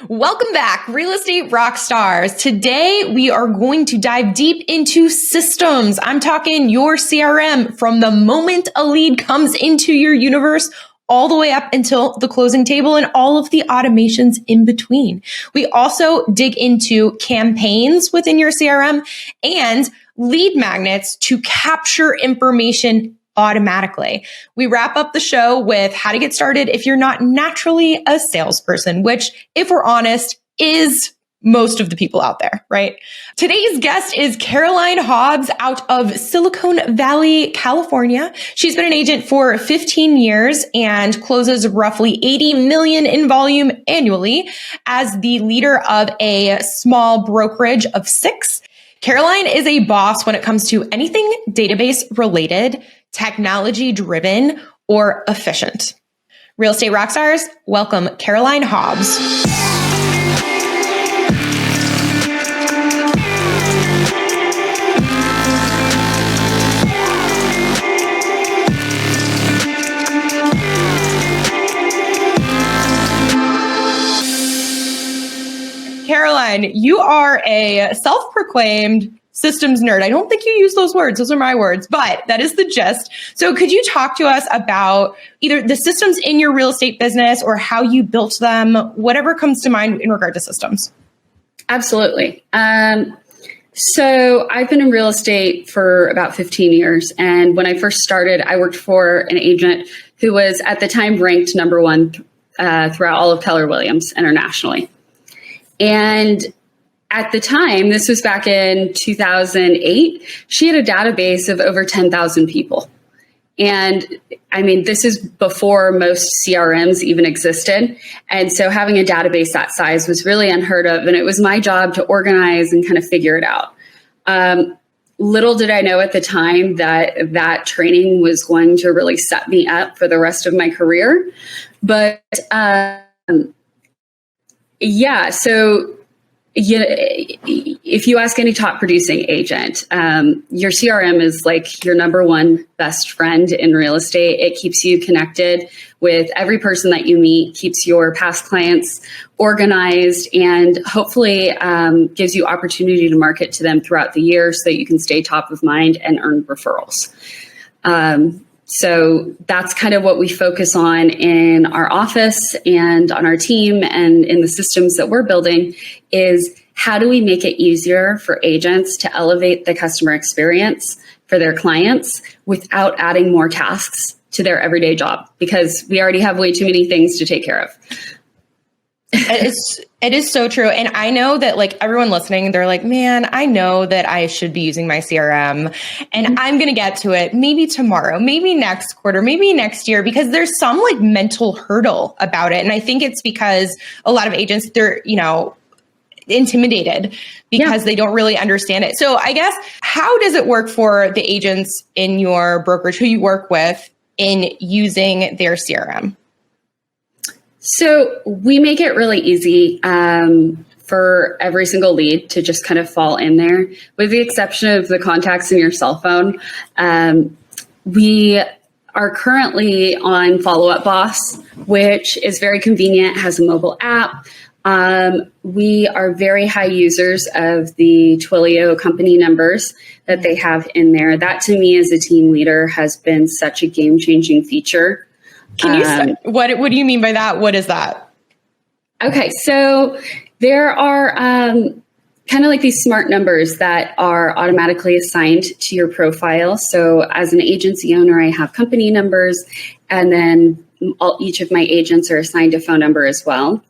Welcome back, real estate rock stars. Today, we are going to dive deep into systems. I'm talking your CRM from the moment a lead comes into your universe all the way up until the closing table and all of the automations in between. We also dig into campaigns within your CRM and lead magnets to capture information automatically. We wrap up the show with how to get started if you're not naturally a salesperson, which, if we're honest, is most of the people out there, right? Today's guest is Caroline Hobbs out of Silicon Valley, California. She's been an agent for 15 years and closes roughly 80 million in volume annually as the leader of a small brokerage of 6. Caroline is a boss when it comes to anything database related, technology driven, or efficient. Real estate rockstars, welcome Caroline Hobbs. Caroline, you are a self-proclaimed systems nerd. I don't think you use those words. Those are my words, but that is the gist. So could you talk to us about either the systems in your real estate business or how you built them, whatever comes to mind in regard to systems? Absolutely. So I've been in real estate for about 15 years. And when I first started, I worked for an agent who was at the time ranked number one throughout all of Keller Williams internationally. And at the time, this was back in 2008, she had a database of over 10,000 people. And I mean, this is before most CRMs even existed. And so having a database that size was really unheard of. And it was my job to organize and kind of figure it out. Little did I know at the time that that training was going to really set me up for the rest of my career. But yeah, so if you ask any top producing agent, your CRM is like your number one best friend in real estate. It keeps you connected with every person that you meet, keeps your past clients organized, and hopefully gives you opportunity to market to them throughout the year so that you can stay top of mind and earn referrals. So that's kind of what we focus on in our office and on our team and in the systems that we're building is how do we make it easier for agents to elevate the customer experience for their clients without adding more tasks to their everyday job, because we already have way too many things to take care of. It is so true. And I know that like everyone listening, they're like, man, I know that I should be using my CRM and I'm going to get to it maybe tomorrow, maybe next quarter, maybe next year, because there's some like mental hurdle about it. And I think it's because a lot of agents, they're, intimidated because they don't really understand it. So I guess, how does it work for the agents in your brokerage who you work with in using their CRM? So we make it really easy for every single lead to just kind of fall in there, with the exception of the contacts in your cell phone. We are currently on Follow Up Boss, which is very convenient, has a mobile app. We are very high users of the Twilio company numbers that they have in there. That to me as a team leader has been such a game-changing feature. Can you what do you mean by that? What is that? Okay, so there are kind of like these smart numbers that are automatically assigned to your profile. So as an agency owner, I have company numbers, and then each of my agents are assigned a phone number as well.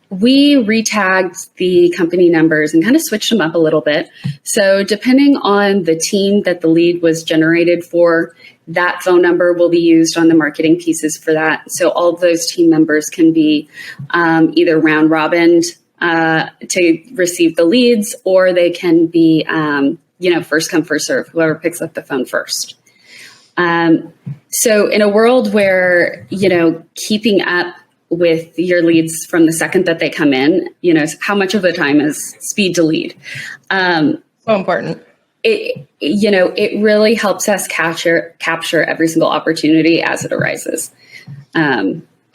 We retagged the company numbers and kind of switched them up a little bit. So depending on the team that the lead was generated for, that phone number will be used on the marketing pieces for that. So all of those team members can be either round robined to receive the leads, or they can be, first come, first serve, whoever picks up the phone first. So in a world where, keeping up with your leads from the second that they come in, how much of the time is speed to lead? So important. It really helps us capture every single opportunity as it arises.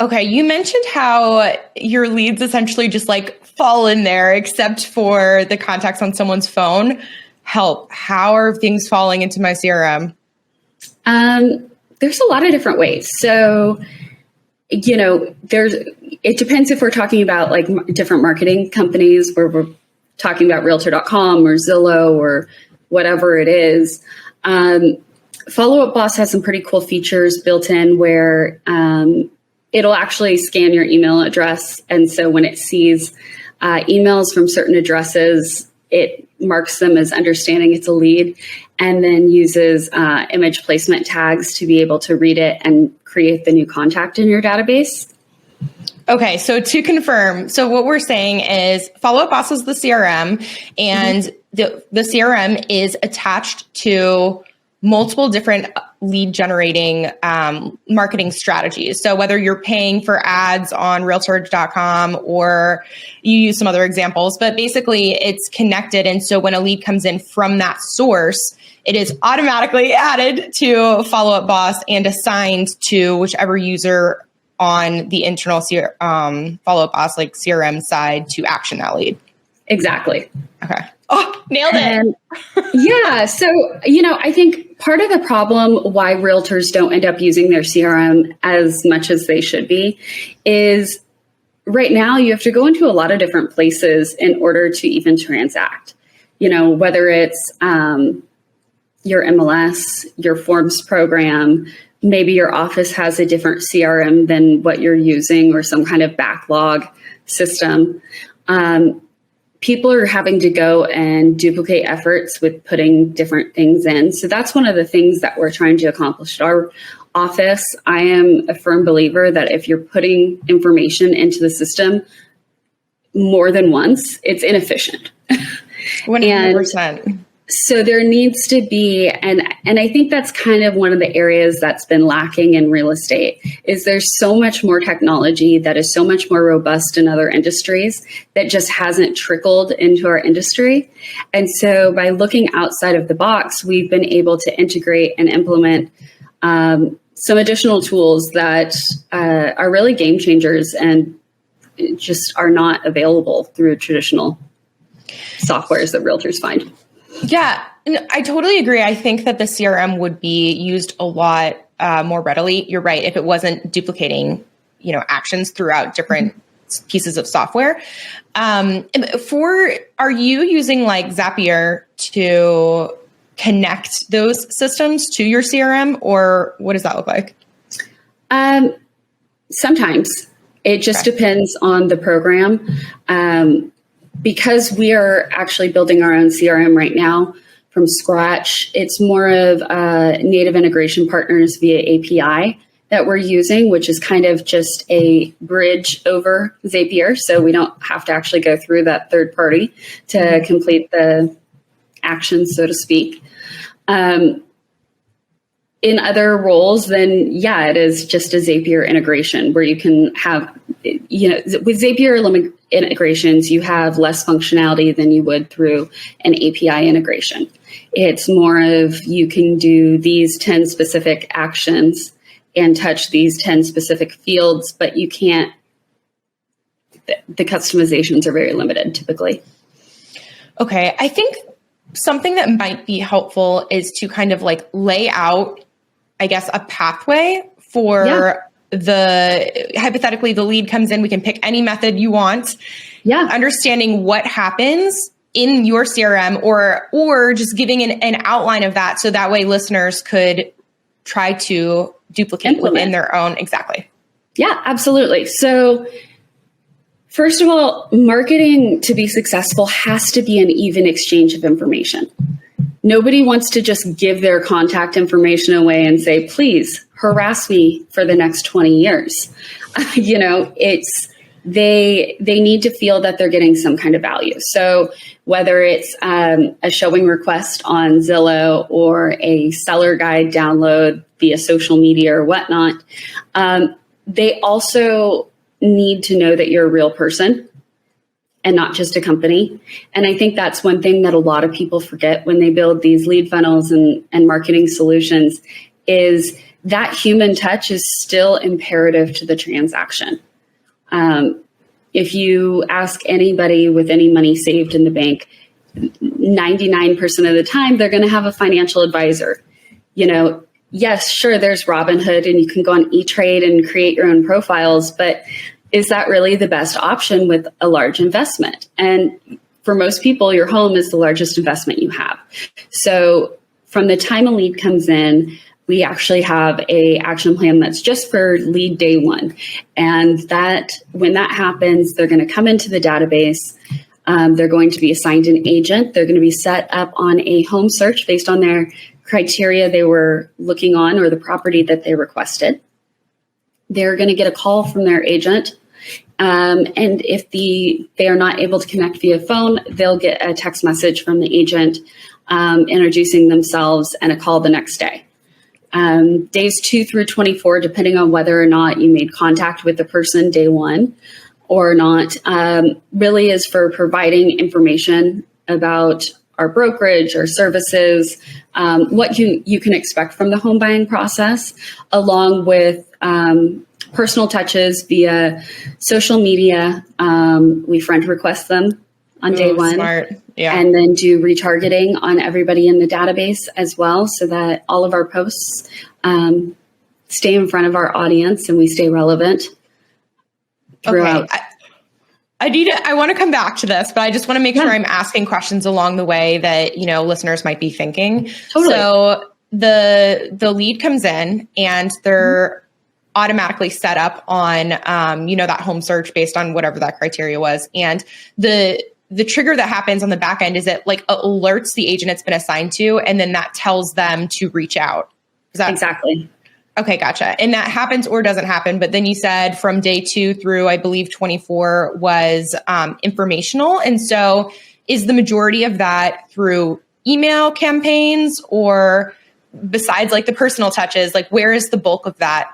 Okay, you mentioned how your leads essentially just like fall in there except for the contacts on someone's phone. Help. How are things falling into my CRM? There's a lot of different ways. So, it depends if we're talking about like different marketing companies where we're talking about realtor.com or Zillow or whatever it is. Follow Up Boss has some pretty cool features built in where it'll actually scan your email address. And so when it sees emails from certain addresses, it marks them as understanding it's a lead, and then uses image placement tags to be able to read it and create the new contact in your database. Okay, so to confirm, so what we're saying is Follow Up Boss is the CRM, and the CRM is attached to multiple different lead generating marketing strategies. So whether you're paying for ads on realtor.com or you use some other examples, but basically it's connected. And so when a lead comes in from that source, it is automatically added to Follow Up Boss and assigned to whichever user on the internal Follow Up Boss, like CRM side, to action that lead. Exactly. Okay. Oh, nailed it. Yeah. So, I think part of the problem why realtors don't end up using their CRM as much as they should be is right now you have to go into a lot of different places in order to even transact, whether it's your MLS, your forms program, maybe your office has a different CRM than what you're using or some kind of backlog system. People are having to go and duplicate efforts with putting different things in. So that's one of the things that we're trying to accomplish at our office. I am a firm believer that if you're putting information into the system more than once, it's inefficient. 100%. So there needs to be, and I think that's kind of one of the areas that's been lacking in real estate, is there's so much more technology that is so much more robust in other industries that just hasn't trickled into our industry. And so by looking outside of the box, we've been able to integrate and implement some additional tools that are really game changers and just are not available through traditional softwares that realtors find. Yeah, I totally agree. I think that the CRM would be used a lot more readily. You're right. If it wasn't duplicating, actions throughout different pieces of software. Are you using like Zapier to connect those systems to your CRM, or what does that look like? Sometimes it just depends on the program. Because we are actually building our own CRM right now from scratch, it's more of native integration partners via API that we're using, which is kind of just a bridge over Zapier. So we don't have to actually go through that third party to complete the actions, so to speak. In other roles, then yeah, it is just a Zapier integration where you can have, with Zapier integrations, you have less functionality than you would through an API integration. It's more of you can do these 10 specific actions and touch these 10 specific fields, but you can't, the customizations are very limited typically. Okay. I think something that might be helpful is to kind of like lay out, I guess, a pathway for hypothetically, the lead comes in, we can pick any method you want. Yeah. Understanding what happens in your CRM or just giving an outline of that. So that way listeners could try to duplicate within their own. Exactly. Yeah, absolutely. So first of all, marketing to be successful has to be an even exchange of information. Nobody wants to just give their contact information away and say, please harass me for the next 20 years. They need to feel that they're getting some kind of value. So whether it's a showing request on Zillow or a seller guide download via social media or whatnot, they also need to know that you're a real person and not just a company. And I think that's one thing that a lot of people forget when they build these lead funnels and marketing solutions is that human touch is still imperative to the transaction. If you ask anybody with any money saved in the bank, 99% of the time, they're going to have a financial advisor. Yes, sure, there's Robinhood and you can go on E-Trade and create your own profiles, but is that really the best option with a large investment? And for most people, your home is the largest investment you have. So from the time a lead comes in, we actually have a action plan that's just for lead day one. And that when that happens, they're going to come into the database. They're going to be assigned an agent. They're going to be set up on a home search based on their criteria they were looking on or the property that they requested. They're going to get a call from their agent. And if they are not able to connect via phone, they'll get a text message from the agent introducing themselves and a call the next day. Days 2 through 24, depending on whether or not you made contact with the person day one or not, really is for providing information about our brokerage, our services, what you can expect from the home buying process, along with personal touches via social media. We friend request them on day one. Smart. Yeah. And then do retargeting on everybody in the database as well, so that all of our posts stay in front of our audience and we stay relevant throughout. Okay. I want to come back to this, but I just want to make sure I'm asking questions along the way that, listeners might be thinking. Totally. So the lead comes in and they're automatically set up on, that home search based on whatever that criteria was. And the trigger that happens on the back end is it alerts the agent it's been assigned to, and then that tells them to reach out. Is that exactly? Okay, gotcha. And that happens or doesn't happen. But then you said from day 2 through, I believe, 24 was informational. And so is the majority of that through email campaigns, or besides the personal touches, where is the bulk of that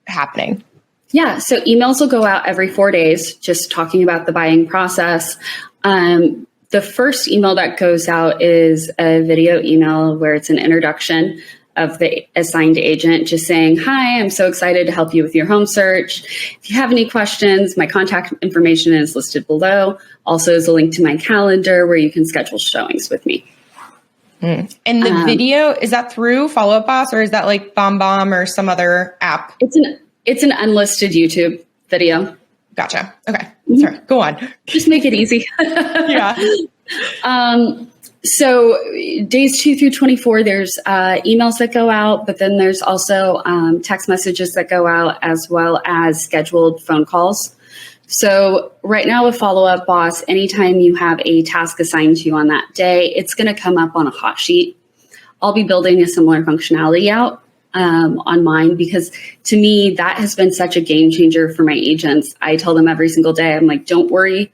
happening? Yeah. So emails will go out every 4 days, just talking about the buying process. The first email that goes out is a video email where it's an introduction of the assigned agent, just saying, "Hi, I'm so excited to help you with your home search. If you have any questions, my contact information is listed below. Also is a link to my calendar where you can schedule showings with me." And the video, is that through Follow Up Boss, or is that BombBomb or some other app? It's an unlisted YouTube video. Gotcha. Okay. Sorry. Go on. Just make it easy. Yeah. So days 2 through 24, there's emails that go out, but then there's also text messages that go out, as well as scheduled phone calls. So right now with Follow Up Boss, anytime you have a task assigned to you on that day, it's going to come up on a hot sheet. I'll be building a similar functionality out on mine, because to me, that has been such a game changer for my agents. I tell them every single day, I'm like, don't worry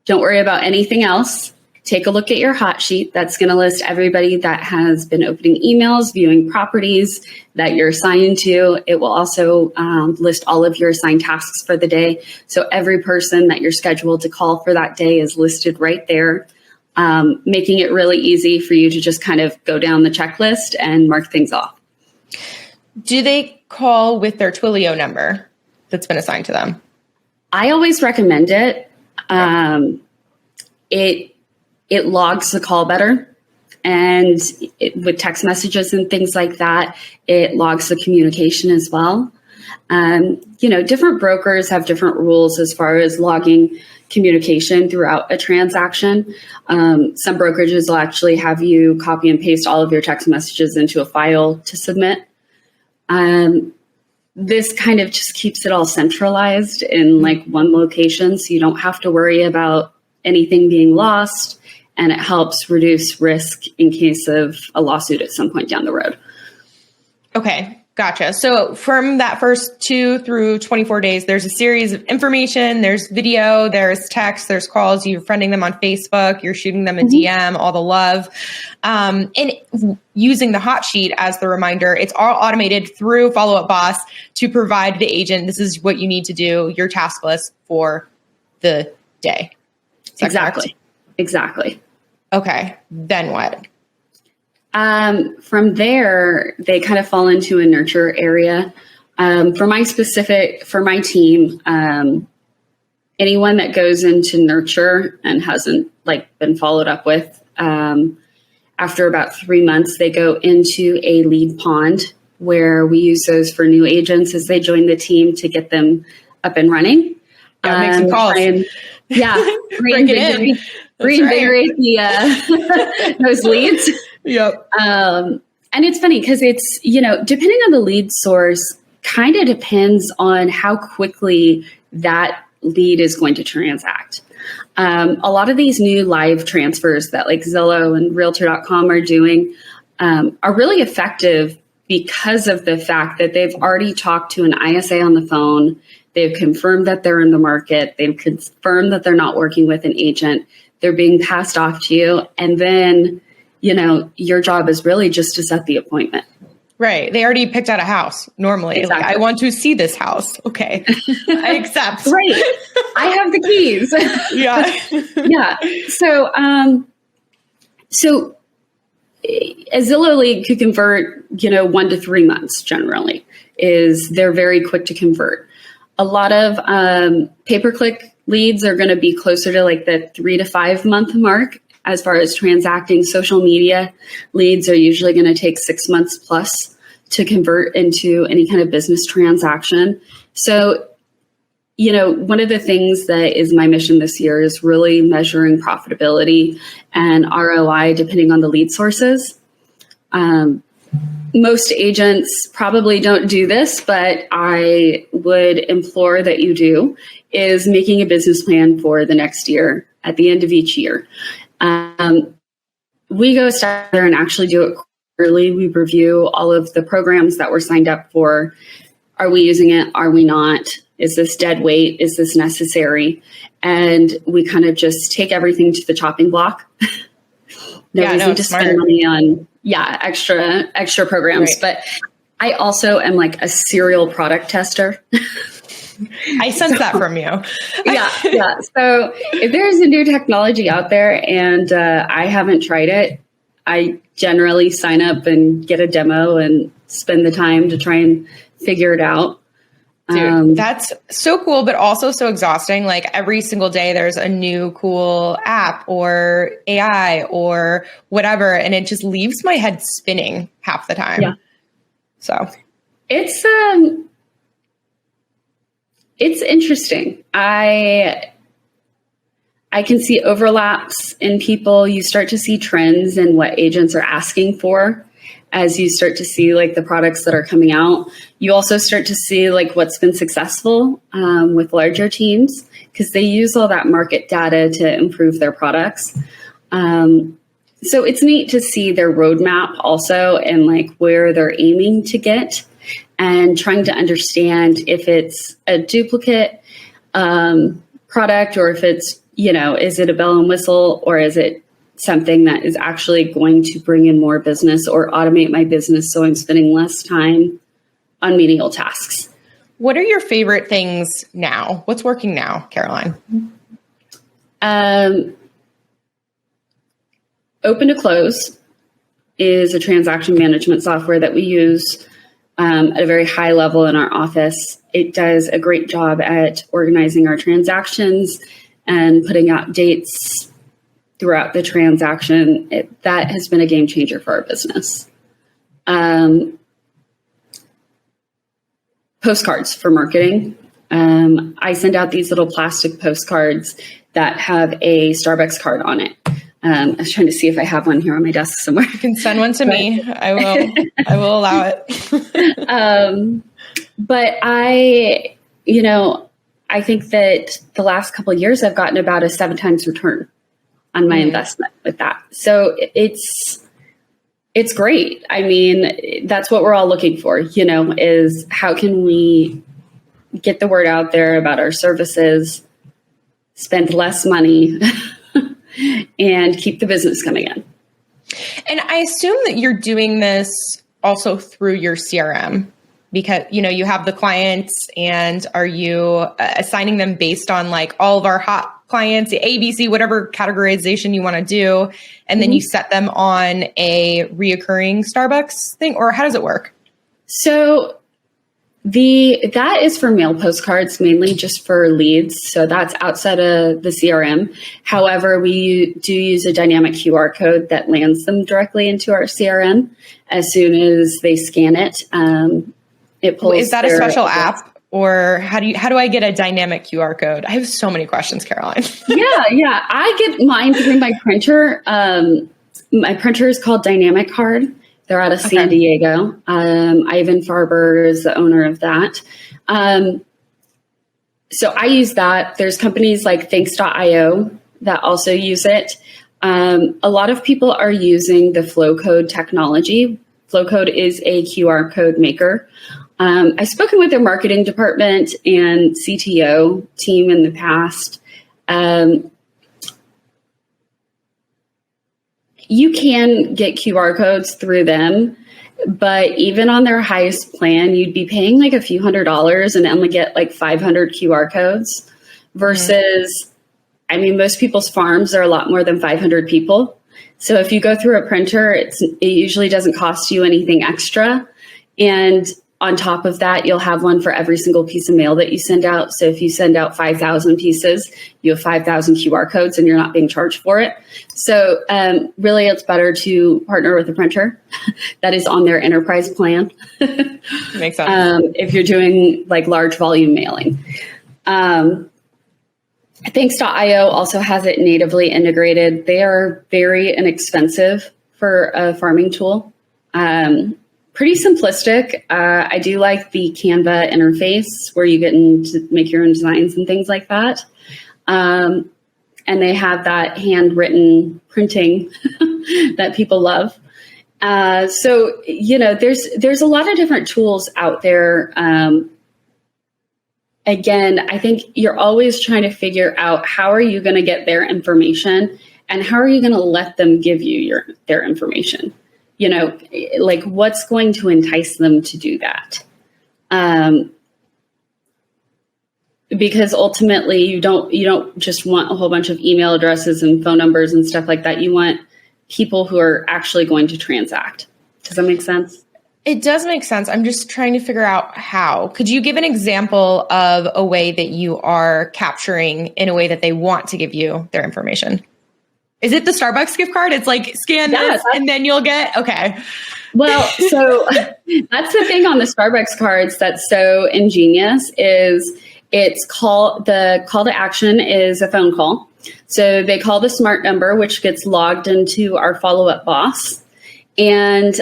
about anything else. Take a look at your hot sheet. That's going to list everybody that has been opening emails, viewing properties that you're assigned to. It will also list all of your assigned tasks for the day. So every person that you're scheduled to call for that day is listed right there, making it really easy for you to just kind of go down the checklist and mark things off. Do they call with their Twilio number that's been assigned to them? I always recommend it. It logs the call better. And with text messages and things like that, it logs the communication as well. Different brokers have different rules as far as logging communication throughout a transaction. Some brokerages will actually have you copy and paste all of your text messages into a file to submit. This kind of just keeps it all centralized in one location, so you don't have to worry about anything being lost, and it helps reduce risk in case of a lawsuit at some point down the road. Okay. Gotcha. So from that first 2 through 24 days, there's a series of information, there's video, there's text, there's calls, you're friending them on Facebook, you're shooting them a DM, all the love. And using the hot sheet as the reminder, it's all automated through Follow Up Boss to provide the agent, this is what you need to do, your task list for the day. Exactly. Exactly. Okay. Then what? From there, they kind of fall into a nurture area. For my team, anyone that goes into nurture and hasn't been followed up with, after about 3 months, they go into a lead pond where we use those for new agents as they join the team to get them up and running. Make some calls. Reinvigorate those leads. Yep. And it's funny because it's, depending on the lead source, kind of depends on how quickly that lead is going to transact. A lot of these new live transfers that Zillow and Realtor.com are doing are really effective because of the fact that they've already talked to an ISA on the phone. They've confirmed that they're in the market. They've confirmed that they're not working with an agent. They're being passed off to you. And then, your job is really just to set the appointment. Right. They already picked out a house normally. Exactly. I want to see this house. Okay. I accept. Great. I have the keys. Yeah. Yeah. So a Zillow lead could convert, 1 to 3 months generally. They're very quick to convert. A lot of pay-per-click leads are going to be closer to the 3 to 5 month mark. As far as transacting, social media leads are usually going to take 6 months plus to convert into any kind of business transaction. So, one of the things that is my mission this year is really measuring profitability and ROI depending on the lead sources. Most agents probably don't do this, but I would implore that you do, is making a business plan for the next year at the end of each year. We go step there and actually do it quarterly. We review all of the programs that we're signed up for. Are we using it? Are we not? Is this dead weight? Is this necessary? And we kind of just take everything to the chopping block. No reason to spend money on extra programs. Right. But I also am a serial product tester. I sense that from you. Yeah. So if there's a new technology out there and I haven't tried it, I generally sign up and get a demo and spend the time to try and figure it out. Dude, that's so cool, but also so exhausting. Every single day there's a new cool app or AI or whatever, and it just leaves my head spinning half the time. Yeah. So it's interesting. I can see overlaps in people. You start to see trends in what agents are asking for as you start to see the products that are coming out. You also start to see what's been successful with larger teams because they use all that market data to improve their products. So it's neat to see their roadmap also and where they're aiming to get and trying to understand if it's a duplicate product or if it's, is it a bell and whistle or is it something that is actually going to bring in more business or automate my business so I'm spending less time on menial tasks. What are your favorite things now? What's working now, Caroline? Open to Close is a transaction management software that we use at a very high level in our office. It does a great job at organizing our transactions and putting out dates throughout the transaction. That has been a game changer for our business. Postcards for marketing. I send out these little plastic postcards that have a Starbucks card on it. I was trying to see if I have one here on my desk somewhere. You can send one to me. I will allow it. But I think that the last couple of years I've gotten about a 7 times return on my investment with that. So it's great. I mean, that's what we're all looking for, is how can we get the word out there about our services, spend less money, and keep the business coming in. And I assume that you're doing this also through your CRM because, you have the clients, and are you assigning them based on all of our hot clients, ABC, whatever categorization you want to do, and then you set them on a reoccurring Starbucks thing, or how does it work? So that is for mail postcards, mainly just for leads. So that's outside of the CRM. However, we do use a dynamic QR code that lands them directly into our CRM. As soon as they scan it, it pulls. Is that a special app, or how do I get a dynamic QR code? I have so many questions, Caroline. Yeah. I get mine through my printer. My printer is called Dynamic Card. They're out of San Diego. Ivan Farber is the owner of that. So I use that. There's companies like Thanks.io that also use it. A lot of people are using the Flowcode technology. Flowcode is a QR code maker. I've spoken with their marketing department and CTO team in the past. You can get QR codes through them, but even on their highest plan, you'd be paying like a few $100s and only get like 500 QR codes versus, I mean, most people's farms are a lot more than 500 people. So if you go through a printer, it usually doesn't cost you anything extra. And on top of that, you'll have one for every single piece of mail that you send out. So if you send out 5,000 pieces, you have 5,000 QR codes and you're not being charged for it. So really, it's better to partner with a printer that is on their enterprise plan. Makes sense. If you're doing like large volume mailing. Thanks.io also has it natively integrated. They are very inexpensive for a farming tool. Pretty simplistic. I do like the Canva interface where you get to make your own designs and things like that. And they have that handwritten printing that people love. So, you know, there's a lot of different tools out there. Again, I think you're always trying to figure out how are you going to get their information and how are you going to let them give you their information? You know, like what's going to entice them to do that? Because ultimately you don't just want a whole bunch of email addresses and phone numbers and stuff like that. You want people who are actually going to transact. Does that make sense? It does make sense. I'm just trying to figure out how. Could you give an example of a way that you are capturing in a way that they want to give you their information? Is it the Starbucks gift card? It's like scan this and then you'll get, okay. Well, so that's the thing on the Starbucks cards that's so ingenious is the call to action is a phone call. So they call the smart number, which gets logged into our follow-up boss. And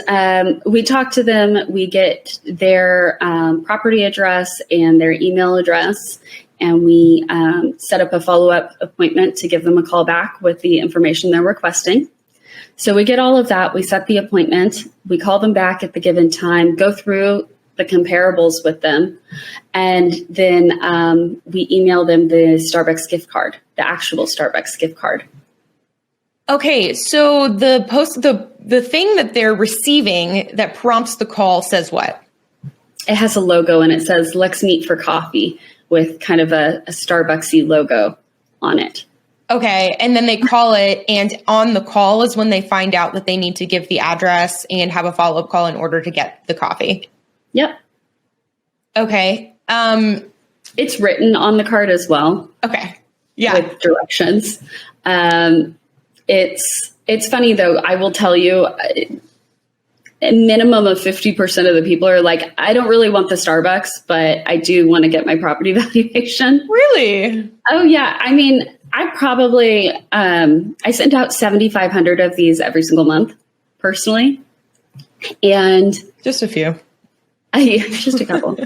we talk to them, we get their property address and their email address. And we set up a follow-up appointment to give them a call back with the information they're requesting. So we get all of that. We set the appointment. We call them back at the given time, go through the comparables with them, and then we email them the Starbucks gift card, the actual Starbucks gift card. Okay, so the thing that they're receiving that prompts the call says what? It has a logo and it says, "Let's meet for coffee," with kind of a Starbucksy logo on it. Okay. And then they call it, and on the call is when they find out that they need to give the address and have a follow-up call in order to get the coffee. Yep. Okay. It's written on the card as well. Okay. Yeah. With directions. It's funny though. I will tell you, a minimum of 50% of the people are like, I don't really want the Starbucks, but I do want to get my property valuation. Really? Oh yeah. I mean, I probably, I send out 7,500 of these every single month personally. And just a few. Just a couple.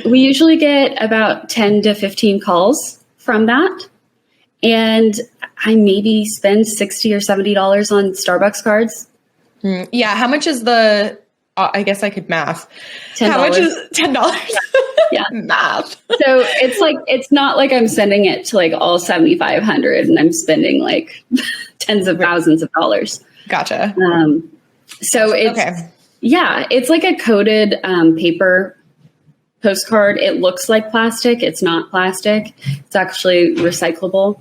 We usually get about 10 to 15 calls from that. And I maybe spend $60 or $70 on Starbucks cards. Yeah. How much is I guess I could math. $10. How much is $10? Yeah. Math. So it's not like I'm sending it to like all 7,500 and I'm spending like tens of thousands of dollars. Gotcha. So it's, okay. Yeah, it's like a coated paper postcard. It looks like plastic. It's not plastic. It's actually recyclable.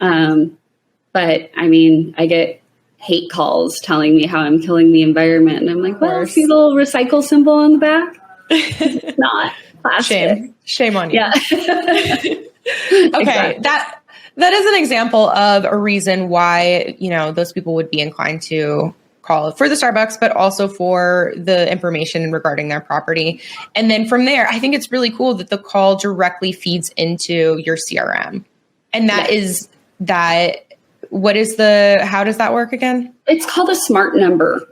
But I mean, I get hate calls telling me how I'm killing the environment. And I'm like, well, see the little recycle symbol on the back? It's not plastic. Shame on you. Yeah. Okay. Exactly. That is an example of a reason why, those people would be inclined to call for the Starbucks, but also for the information regarding their property. And then from there, I think it's really cool that the call directly feeds into your CRM. And how does that work again? It's called a smart number.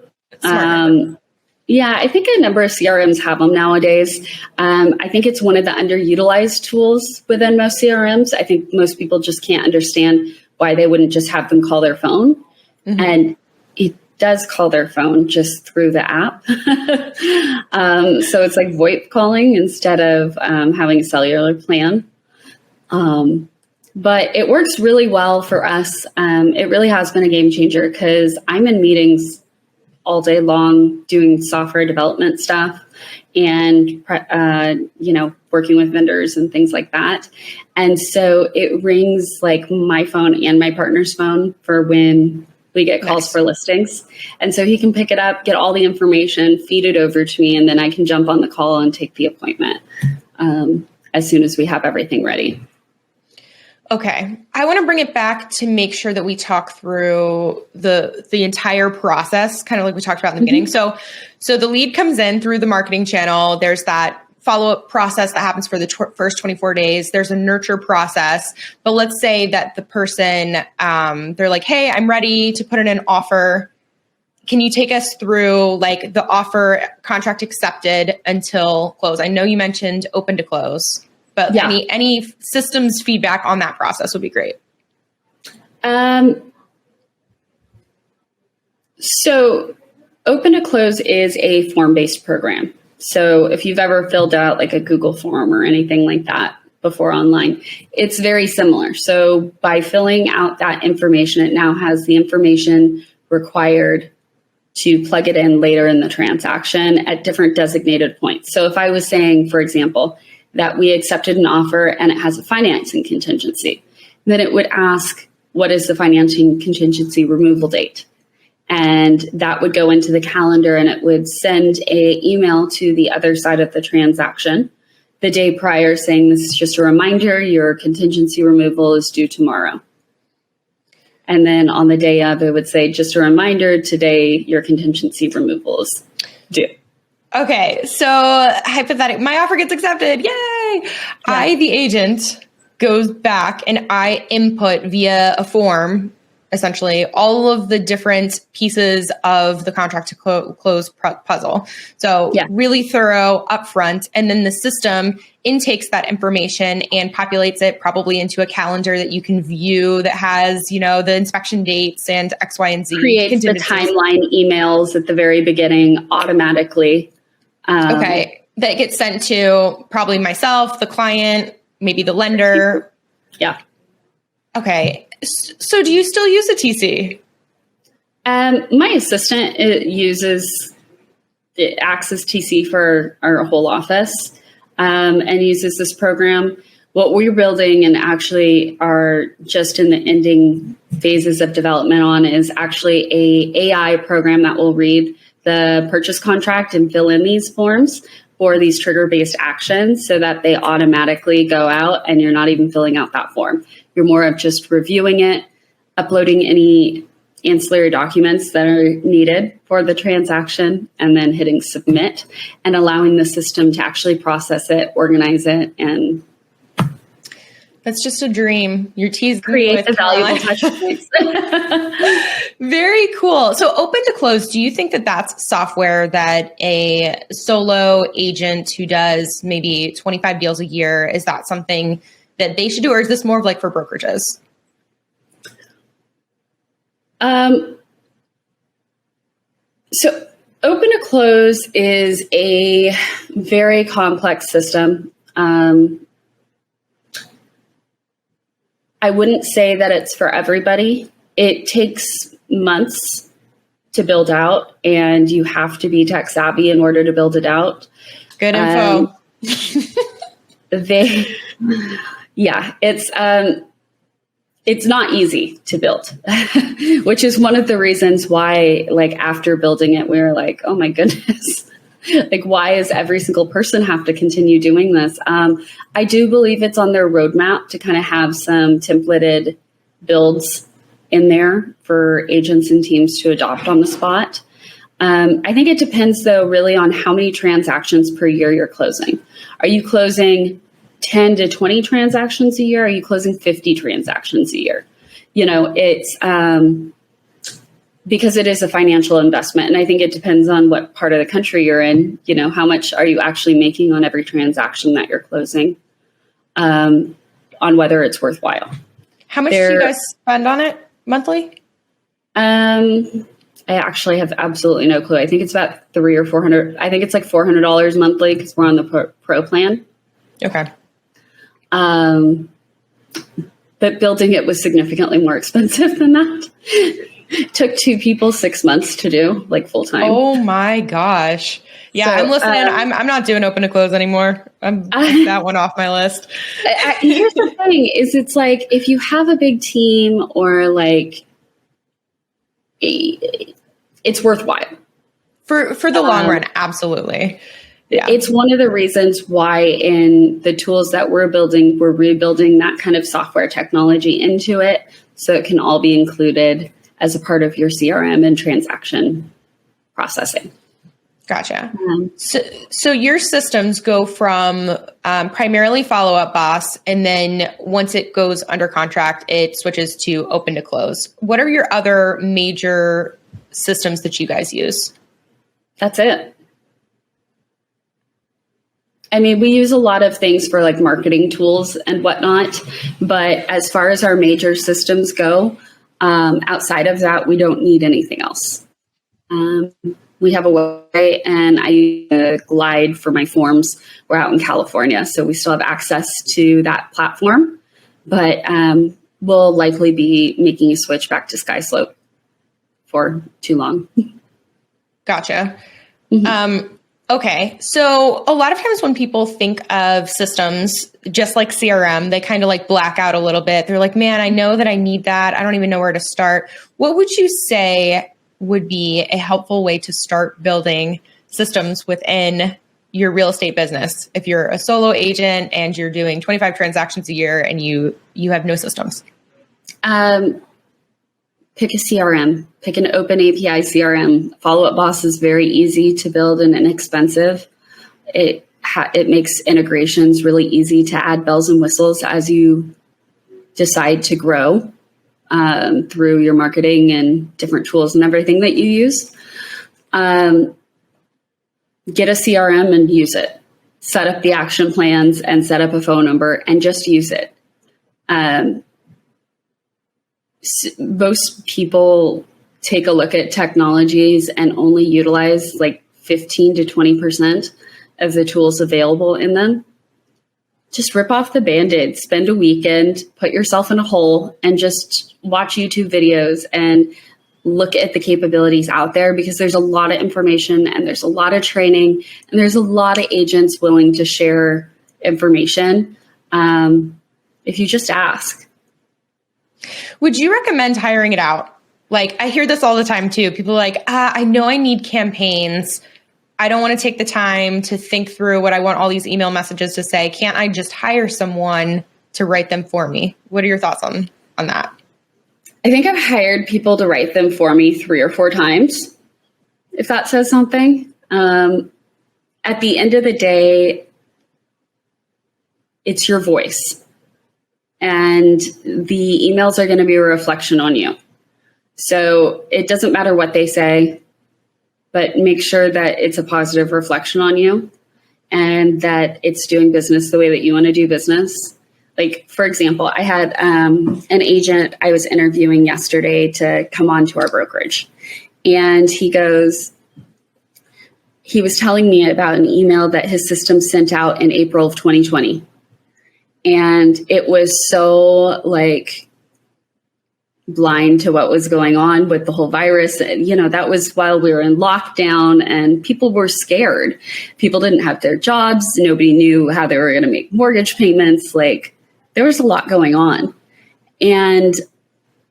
Yeah, I think a number of CRMs have them nowadays. I think it's one of the underutilized tools within most CRMs. I think most people just can't understand why they wouldn't just have them call their phone. Mm-hmm. And it does call their phone just through the app. So it's like VoIP calling instead of having a cellular plan. But it works really well for us. It really has been a game changer because I'm in meetings all day long doing software development stuff and, working with vendors and things like that. And so it rings like my phone and my partner's phone for when we get calls for listings. And so he can pick it up, get all the information, feed it over to me, and then I can jump on the call and take the appointment as soon as we have everything ready. Okay. I want to bring it back to make sure that we talk through the entire process, kind of like we talked about in the beginning. So the lead comes in through the marketing channel. There's that follow-up process that happens for the first 24 days. There's a nurture process. But let's say that the person, they're like, hey, I'm ready to put in an offer. Can you take us through like the offer, contract accepted until close? I know you mentioned open to close. But any systems feedback on that process would be great. So open to close is a form-based program. So if you've ever filled out like a Google form or anything like that before online, it's very similar. So by filling out that information, it now has the information required to plug it in later in the transaction at different designated points. So if I was saying, for example, that we accepted an offer and it has a financing contingency, then it would ask, what is the financing contingency removal date? And that would go into the calendar and it would send an email to the other side of the transaction the day prior saying, this is just a reminder, your contingency removal is due tomorrow. And then on the day of, it would say, just a reminder, today your contingency removal is due. Okay, so hypothetically, my offer gets accepted. Yay! Yeah. I, the agent, goes back and I input via a form, essentially, all of the different pieces of the contract to close puzzle. So really thorough upfront. And then the system intakes that information and populates it probably into a calendar that you can view that has, the inspection dates and X, Y, and Z. Creates the timeline emails at the very beginning automatically. Okay. That gets sent to probably myself, the client, maybe the lender. Yeah. Okay. So do you still use a TC? My assistant acts as TC for our whole office and uses this program. What we're building and actually are just in the ending phases of development on is actually a AI program that will read the purchase contract and fill in these forms for these trigger-based actions so that they automatically go out and you're not even filling out that form. You're more of just reviewing it, uploading any ancillary documents that are needed for the transaction, and then hitting submit and allowing the system to actually process it, organize it, and that's just a dream. Your T's create the valuable touch points. Very cool. So open to close, do you think that that's software that a solo agent who does maybe 25 deals a year, is that something that they should do? Or is this more of like for brokerages? So open to close is a very complex system. I wouldn't say that it's for everybody. It takes months to build out, and you have to be tech savvy in order to build it out. Good info. It's not easy to build, which is one of the reasons why, like, after building it, we were like, oh my goodness, like, why does every single person have to continue doing this? I do believe it's on their roadmap to kind of have some templated builds in there for agents and teams to adopt on the spot. I think it depends, though, really on how many transactions per year you're closing. Are you closing 10 to 20 transactions a year? Are you closing 50 transactions a year? It's because it is a financial investment. And I think it depends on what part of the country you're in. How much are you actually making on every transaction that you're closing, on whether it's worthwhile. How much do you guys spend on it monthly? I actually have absolutely no clue. I think it's about $300 or $400. I think it's like $400 monthly because we're on the pro plan. Okay. But building it was significantly more expensive than that. It took 2 people 6 months to do, like, full time. Oh my gosh. Yeah, so, I'm listening. I'm not doing open to close anymore. I'm that one off my list. Here's the thing: is it's like if you have a big team or like, it's worthwhile for the long run. Absolutely. Yeah. It's one of the reasons why in the tools that we're building, we're rebuilding that kind of software technology into it so it can all be included as a part of your CRM and transaction processing. Gotcha. So your systems go from primarily Follow-Up Boss, and then once it goes under contract, it switches to open to close. What are your other major systems that you guys use? That's it. I mean, we use a lot of things for like marketing tools and whatnot, but as far as our major systems go, outside of that, we don't need anything else. We have a website and I use a Glide for my forms. We're out in California, so we still have access to that platform, but we'll likely be making a switch back to SkySlope for too long. Gotcha. Mm-hmm. Okay. So a lot of times when people think of systems, just like CRM, they kind of like black out a little bit. They're like, man, I know that I need that. I don't even know where to start. What would you say would be a helpful way to start building systems within your real estate business? If you're a solo agent and you're doing 25 transactions a year and you have no systems. Pick a CRM, pick an open API CRM. Follow-Up Boss is very easy to build and inexpensive. It makes integrations really easy to add bells and whistles as you decide to grow through your marketing and different tools and everything that you use. Get a CRM and use it. Set up the action plans and set up a phone number and just use it. Most people take a look at technologies and only utilize like 15 to 20% of the tools available in them. Just rip off the Band-Aid, spend a weekend, put yourself in a hole and just watch YouTube videos and look at the capabilities out there, because there's a lot of information and there's a lot of training and there's a lot of agents willing to share information if you just ask. Would you recommend hiring it out? Like, I hear this all the time too. People are like, I know I need campaigns. I don't want to take the time to think through what I want all these email messages to say. Can't I just hire someone to write them for me? What are your thoughts on that? I think I've hired people to write them for me 3 or 4 times, if that says something. At the end of the day, it's your voice. And the emails are going to be a reflection on you. So it doesn't matter what they say, but make sure that it's a positive reflection on you and that it's doing business the way that you want to do business. Like, for example, I had an agent I was interviewing yesterday to come on to our brokerage. And he was telling me about an email that his system sent out in April of 2020. And it was so like blind to what was going on with the whole virus. That was while we were in lockdown and people were scared. People didn't have their jobs. Nobody knew how they were going to make mortgage payments. Like, there was a lot going on. And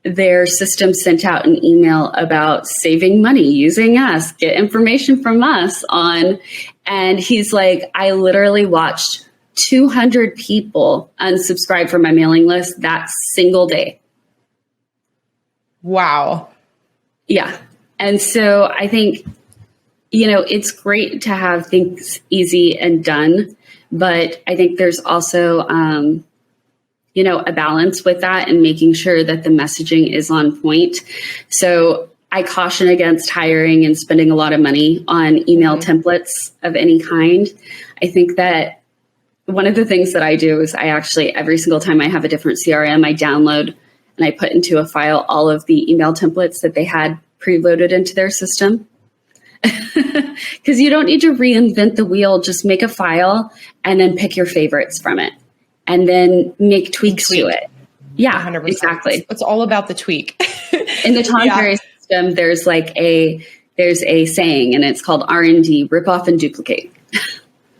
their system sent out an email about saving money using us, get information from us on. And he's like, I literally watched 200 people unsubscribe from my mailing list that single day. Wow. Yeah. And so I think, it's great to have things easy and done, but I think there's also, a balance with that and making sure that the messaging is on point. So I caution against hiring and spending a lot of money on email templates of any kind. I think that one of the things that I do is I actually, every single time I have a different CRM, I download and I put into a file all of the email templates that they had preloaded into their system. Because you don't need to reinvent the wheel. Just make a file and then pick your favorites from it and then make tweaks to it. Yeah, 100%. Exactly. It's all about the tweak. In the Tom Ferry system, there's a saying, and it's called R&D, rip off and duplicate.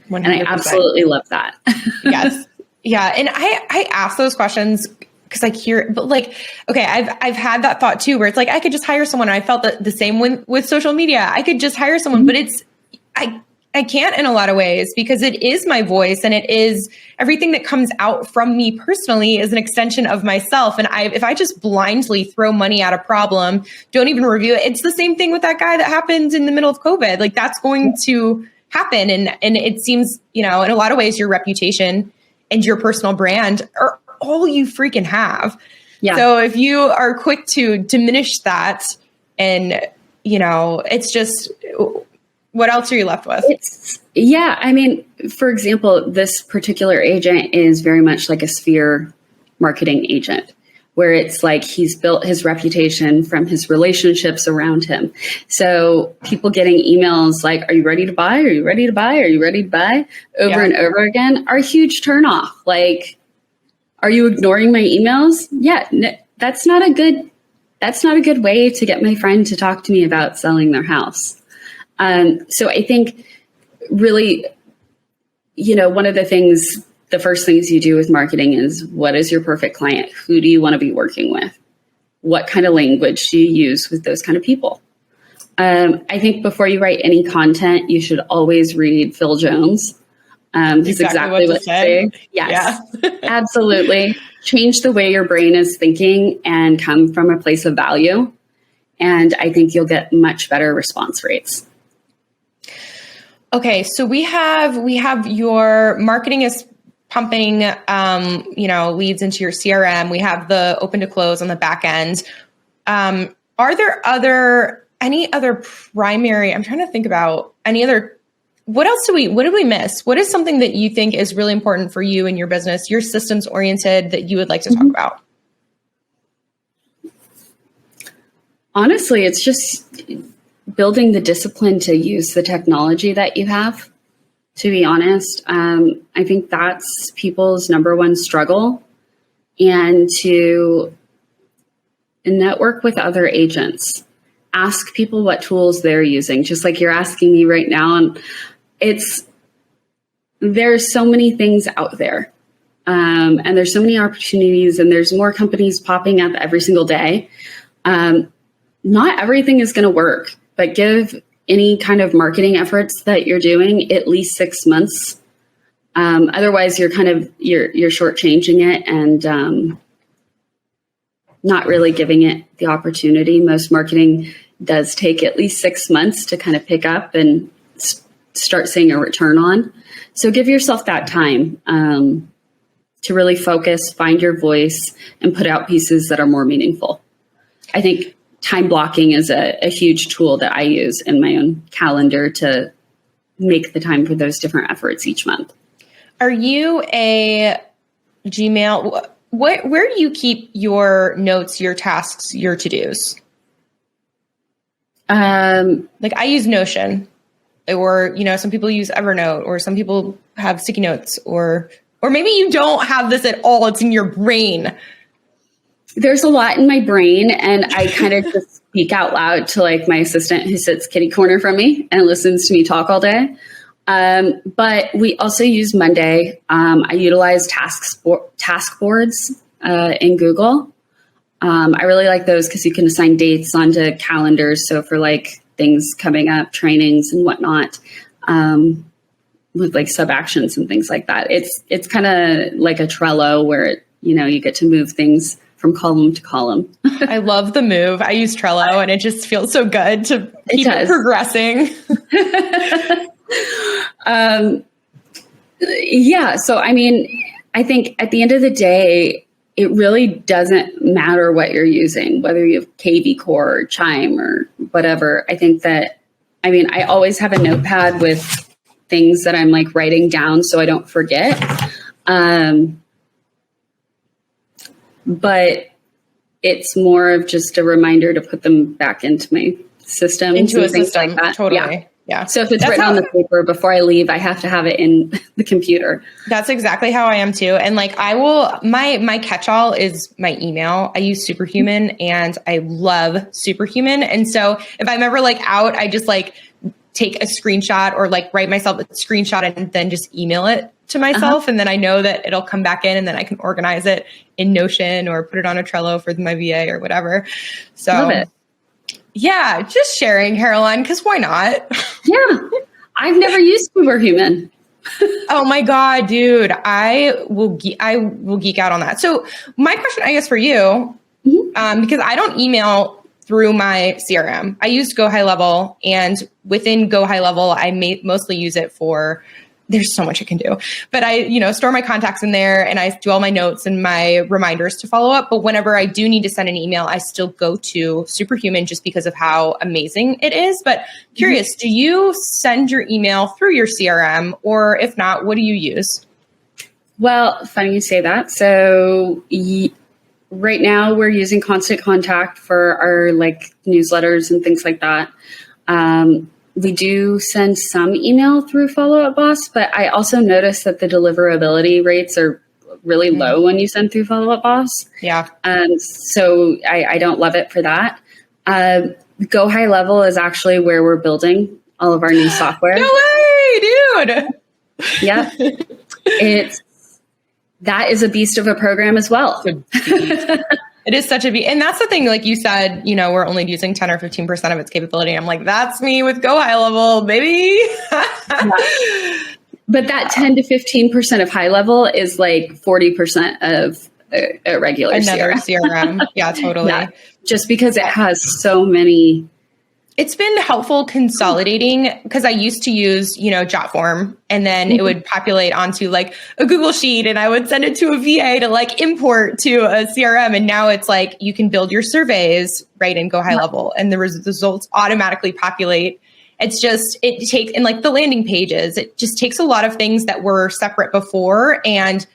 100%. And I absolutely love that. Yes. Yeah. And I ask those questions because I hear, but like, okay, I've had that thought too, where it's like, I could just hire someone. And I felt that the same with social media. I could just hire someone, but I can't in a lot of ways because it is my voice and it is everything that comes out from me personally is an extension of myself. And if I just blindly throw money at a problem, don't even review it. It's the same thing with that guy that happened in the middle of COVID. Like, that's going to happen. And it seems, in a lot of ways, your reputation and your personal brand are all you freaking have. Yeah. So if you are quick to diminish that and, it's just, what else are you left with? For example, this particular agent is very much like a sphere marketing agent, where it's like he's built his reputation from his relationships around him. So people getting emails like, are you ready to buy? Are you ready to buy? Are you ready to buy? Over and over again are a huge turnoff. Like, are you ignoring my emails? Yeah, no, that's not a good way to get my friend to talk to me about selling their house. So I think really, one of the first things you do with marketing is, what is your perfect client? Who do you want to be working with? What kind of language do you use with those kind of people? I think before you write any content, you should always read Phil Jones. He's exactly what to say. Yes, yeah. Absolutely. Change the way your brain is thinking and come from a place of value. And I think you'll get much better response rates. Okay, so we have your marketing is pumping, leads into your CRM. We have the open to close on the back end. Are there any other primary? I'm trying to think about any other. What did we miss? What is something that you think is really important for you and your business? You're systems oriented that you would like to talk about? Honestly, it's just building the discipline to use the technology that you have, to be honest. I think that's people's number one struggle, and to network with other agents. Ask people what tools they're using, just like you're asking me right now. And there's so many things out there, and there's so many opportunities, and there's more companies popping up every single day. Not everything is going to work, but give any kind of marketing efforts that you're doing at least 6 months. Otherwise, you're shortchanging it and not really giving it the opportunity. Most marketing does take at least 6 months to kind of pick up and start seeing a return on. So give yourself that time to really focus, find your voice, and put out pieces that are more meaningful. I think time blocking is a huge tool that I use in my own calendar to make the time for those different efforts each month. Are you a Gmail? Where do you keep your notes, your tasks, your to-dos? Like, I use Notion, or, some people use Evernote, or some people have sticky notes, or maybe you don't have this at all. It's in your brain. There's a lot in my brain, and I kind of just speak out loud to like my assistant who sits kitty corner from me and listens to me talk all day. But we also use Monday. I utilize task boards in Google. I really like those because you can assign dates onto calendars. So for like things coming up, trainings and whatnot, with like sub actions and things like that. It's kind of like a Trello where, you get to move things from column to column. I love the move. I use Trello and it just feels so good to keep it progressing. Yeah. So, I mean, I think at the end of the day, it really doesn't matter what you're using, whether you have KV Core or Chime or whatever. I think that, I always have a notepad with things that I'm like writing down so I don't forget. But it's more of just a reminder to put them back into my system. Into a system, like that. Totally. Yeah. So if it's written on the paper before I leave, I have to have it in the computer. That's exactly how I am too. And like my catch-all is my email. I use Superhuman and I love Superhuman. And so if I'm ever like out, I just like take a screenshot or like write myself a screenshot and then just email it to myself. And then I know that it'll come back in and then I can organize it in Notion or put it on a Trello for my VA or whatever. So love it. Yeah, just sharing, Caroline, because why not? Yeah. I've never used Superhuman. Oh my God, dude. I will geek out on that. So my question, I guess, for you, because I don't email through my CRM. I use Go High Level, and within Go High Level, I mostly use it for, there's so much I can do, but I, store my contacts in there and I do all my notes and my reminders to follow up. But whenever I do need to send an email, I still go to Superhuman just because of how amazing it is. But curious, do you send your email through your CRM, or if not, what do you use? Well, funny you say that. So right now we're using Constant Contact for our like newsletters and things like that. We do send some email through Follow Up Boss, but I also noticed that the deliverability rates are really low when you send through Follow Up Boss. Yeah. So I don't love it for that. Go High Level is actually where we're building all of our new software. No way, dude. Yeah. That is a beast of a program as well. It is such a beat. And that's the thing, like you said, we're only using 10 or 15% of its capability. I'm like, that's me with Go High Level, baby. Yeah. But that 10 to 15% of high level is like 40% of a regular Another CRM. Yeah, totally. Yeah. Just because it has so many. It's been helpful consolidating, because I used to use, Jotform, and then it would populate onto like a Google Sheet, and I would send it to a VA to like import to a CRM. And now it's like you can build your surveys right in Go High Level, and the results automatically populate. It's just, it takes, and like the landing pages, it just takes a lot of things that were separate before and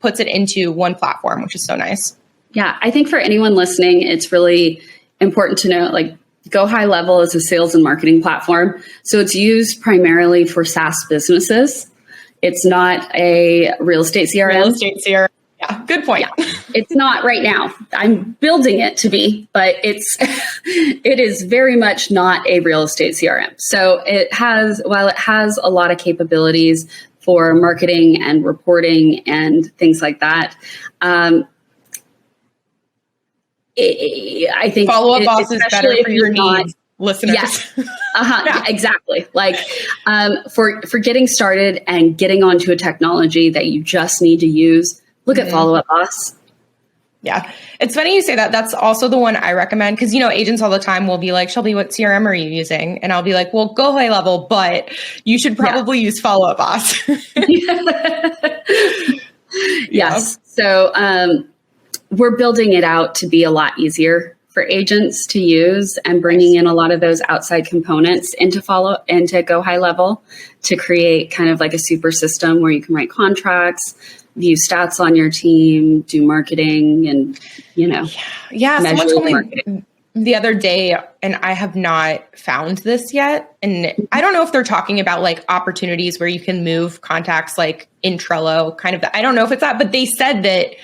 puts it into one platform, which is so nice. Yeah, I think for anyone listening, it's really important to know, like, Go High Level is a sales and marketing platform. So it's used primarily for SaaS businesses. It's not a real estate CRM. Real estate CRM. Yeah, good point. Yeah. It's not right now. I'm building it to be, but it is very much not a real estate CRM. So while it has a lot of capabilities for marketing and reporting and things like that, I think Follow Up Boss is better for your needs, listeners. Yes, yeah, exactly. Like for getting started and getting onto a technology that you just need to use, look at Follow Up Boss. Yeah, it's funny you say that. That's also the one I recommend, because agents all the time will be like, "Shelby, what CRM are you using?" And I'll be like, "Well, Go High Level, but you should probably use Follow Up Boss." Yes. So. We're building it out to be a lot easier for agents to use, and bringing in a lot of those outside components into Go High Level to create kind of like a super system where you can write contracts, view stats on your team, do marketing, and, Yeah. Someone told me the other day, and I have not found this yet. And I don't know if they're talking about like opportunities where you can move contacts like in Trello, kind of. I don't know if it's that, but they said that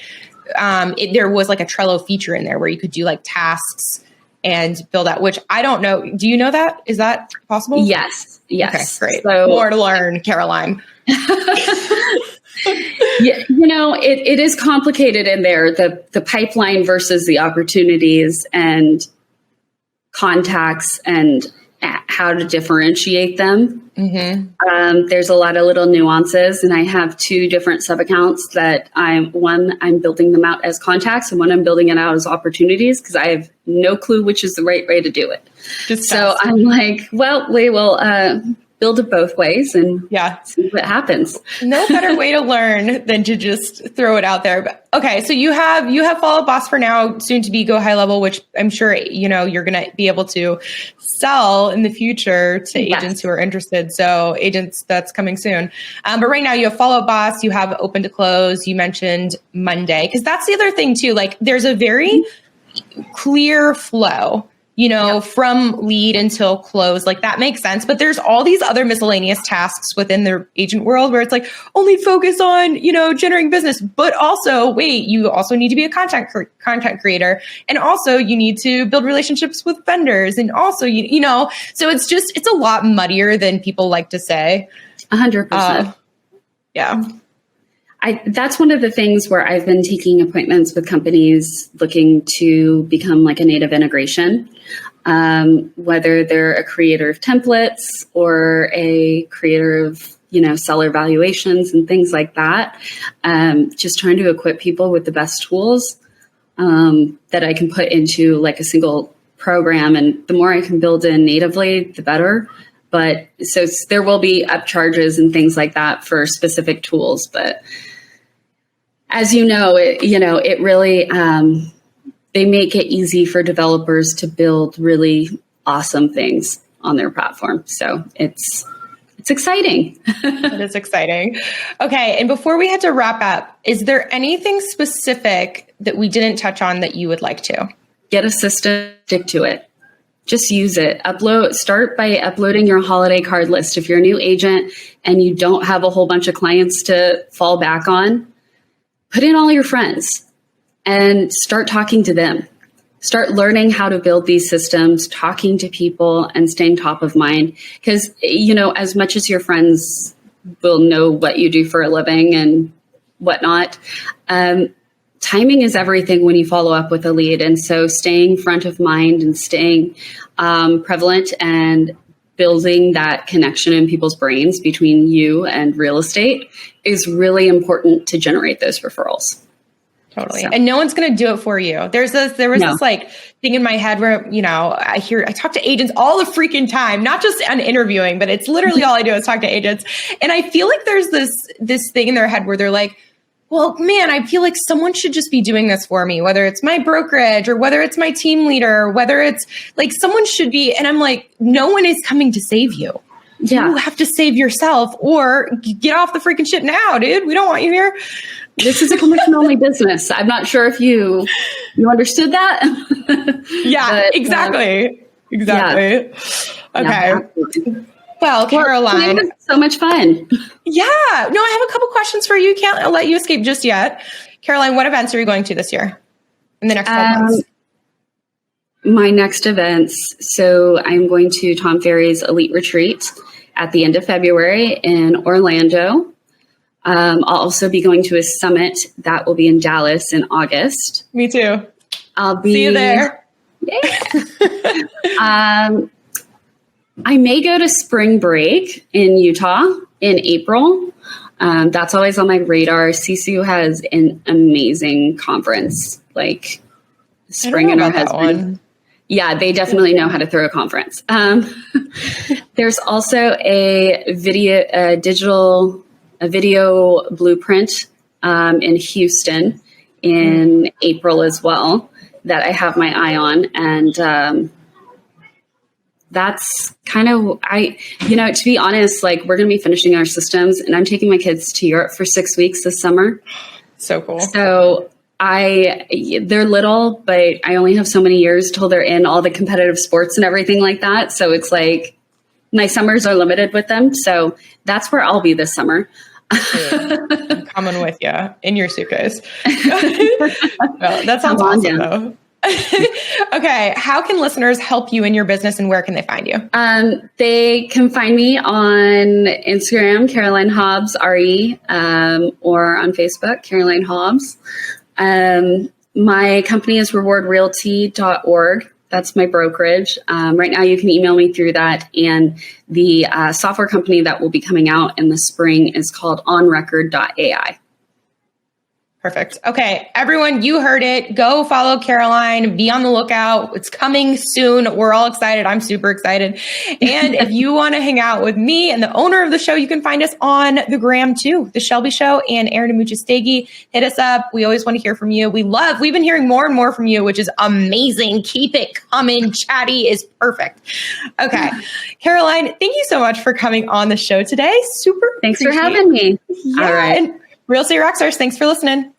there was like a Trello feature in there where you could do like tasks and build out, which I don't know. Do you know that? Is that possible? Yes. Yes. Okay, great. So, more to learn, Caroline. Yeah, it is complicated in there, the pipeline versus the opportunities and contacts and how to differentiate them. Mm-hmm. There's a lot of little nuances, and I have 2 different sub accounts that I'm building them out as contacts, and one I'm building it out as opportunities because I have no clue which is the right way to do it. So I'm like, well, we will build it both ways and see what happens. No better way to learn than to just throw it out there. But, okay, so you have Follow Up Boss for now, soon to be Go High Level, which I'm sure you're going to be able to sell in the future to agents who are interested. So agents, that's coming soon. But right now you have Follow Up Boss, you have Open to Close. You mentioned Monday, because that's the other thing too. Like there's a very clear flow, from lead until close. Like that makes sense. But there's all these other miscellaneous tasks within the agent world where it's like only focus on, generating business, but also you also need to be a content creator. And also you need to build relationships with vendors. And also, so it's a lot muddier than people like to say. 100%. Yeah. That's one of the things where I've been taking appointments with companies looking to become like a native integration, whether they're a creator of templates or a creator of, seller valuations and things like that. Just trying to equip people with the best tools that I can put into like a single program. And the more I can build in natively, the better. But so there will be upcharges and things like that for specific tools. But as it really, they make it easy for developers to build really awesome things on their platform. So it's exciting. It is exciting. Okay. And before we had to wrap up, is there anything specific that we didn't touch on that you would like to? Get a system, stick to it. Just use it. Start by uploading your holiday card list. If you're a new agent and you don't have a whole bunch of clients to fall back on, put in all your friends and start talking to them. Start learning how to build these systems, talking to people and staying top of mind. Because, as much as your friends will know what you do for a living and whatnot, timing is everything when you follow up with a lead. And so staying front of mind and staying prevalent and building that connection in people's brains between you and real estate is really important to generate those referrals. Totally. So. And no one's going to do it for you. There was this like thing in my head where, I talk to agents all the freaking time, not just on interviewing, but it's literally all I do is talk to agents. And I feel like there's this thing in their head where they're like, well, man, I feel like someone should just be doing this for me, whether it's my brokerage or whether it's my team leader, or whether it's like someone should be. And I'm like, no one is coming to save you. Yeah. You have to save yourself or get off the freaking ship now, dude. We don't want you here. This is a commission only business. I'm not sure if you understood that. Yeah, but, exactly. Exactly. Yeah. Okay. Well, Caroline. It was so much fun. Yeah. No, I have a couple questions for you. Can't let you escape just yet. Caroline, what events are you going to this year in the next 12 months? My next events. So I'm going to Tom Ferry's Elite Retreat at the end of February in Orlando. I'll also be going to a summit that will be in Dallas in August. Me too. I'll be see you there. I may go to spring break in Utah in April. That's always on my radar. Sisu has an amazing conference, like spring in our husband. Yeah, they definitely know how to throw a conference. There's also a video blueprint in Houston in April as well that I have my eye on. And that's kind of, to be honest, like we're going to be finishing our systems and I'm taking my kids to Europe for 6 weeks this summer. So cool. So they're little, but I only have so many years till they're in all the competitive sports and everything like that. So it's like my summers are limited with them. So that's where I'll be this summer. I'm coming with you in your suitcase. Well, that sounds awesome, though. Okay. How can listeners help you in your business, and where can they find you? They can find me on Instagram, Caroline Hobbs, RE, or on Facebook, Caroline Hobbs. My company is rewardrealty.org. That's my brokerage. Right now, you can email me through that. And the software company that will be coming out in the spring is called onrecord.ai. Perfect. Okay, everyone, you heard it. Go follow Caroline. Be on the lookout. It's coming soon. We're all excited. I'm super excited. And if you want to hang out with me and the owner of the show, you can find us on the gram too. The Shelby Show and Aaron Amuchastegui. Hit us up. We always want to hear from you. We've been hearing more and more from you, which is amazing. Keep it coming. Chatty is perfect. Okay. Caroline, thank you so much for coming on the show today. Super. Thanks for having me. Yeah. All right. And Real Estate Rockstars, thanks for listening.